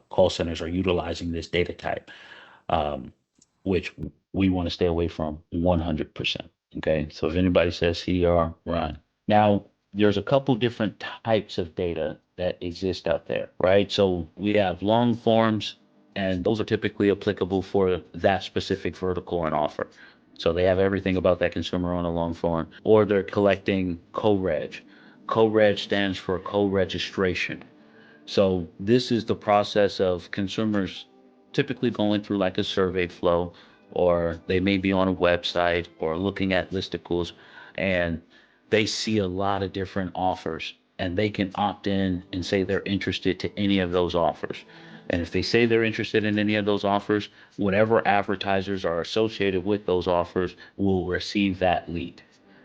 call centers are utilizing this data type, um, which we want to stay away from 100%. Okay, so if anybody says CDR, run. Now, there's a couple different types of data that exist out there, right? So we have long forms, and those are typically applicable for that specific vertical and offer. So they have everything about that consumer on a long form, or they're collecting co-reg. Co-reg stands for co-registration. So this is the process of consumers typically going through like a survey flow, or they may be on a website or looking at listicles, and they see a lot of different offers, and they can opt in and say they're interested to any of those offers. And if they say they're interested in any of those offers, whatever advertisers are associated with those offers will receive that lead.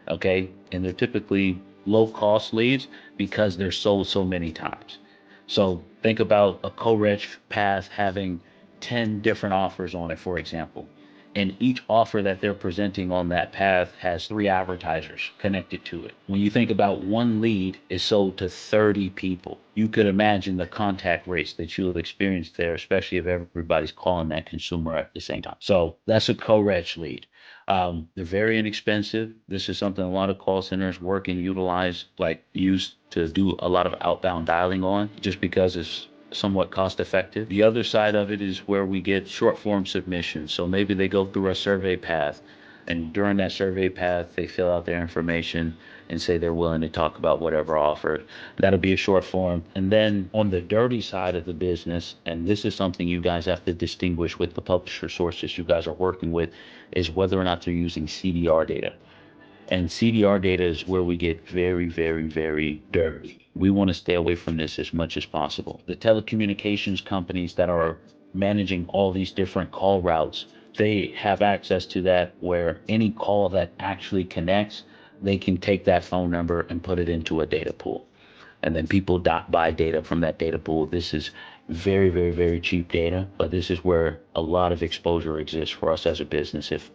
Okay. And they're typically low cost leads because they're sold so many times. So think about a co-reg path having 10 different offers on it, for example. And each offer that they're presenting on that path has 3 advertisers connected to it. When you think about one lead is sold to 30 people, you could imagine the contact rates that you'll experience there, especially if everybody's calling that consumer at the same time. So that's a co-reg lead. They're very inexpensive. This is something a lot of call centers work and utilize, like use to do a lot of outbound dialing on, just because it's somewhat cost effective. The other side of it is where we get short form submissions. So maybe they go through a survey path, and during that survey path, they fill out their information and say they're willing to talk about whatever offer. That'll be a short form. And then on the dirty side of the business, and this is something you guys have to distinguish with the publisher sources you guys are working with, is whether or not they're using CDR data. And CDR data is where we get very, very, very dirty. We want to stay away from this as much as possible. The telecommunications companies that are managing all these different call routes, they have access to that, where any call that actually connects, they can take that phone number and put it into a data pool. And then people buy data from that data pool. This is very, very, very cheap data, but this is where a lot of exposure exists for us as a business if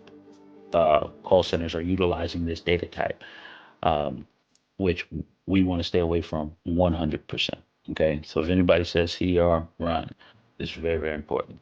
call centers are utilizing this data type, um, which we want to stay away from 100%. Okay, so if anybody says CDR, run. This is very, very important.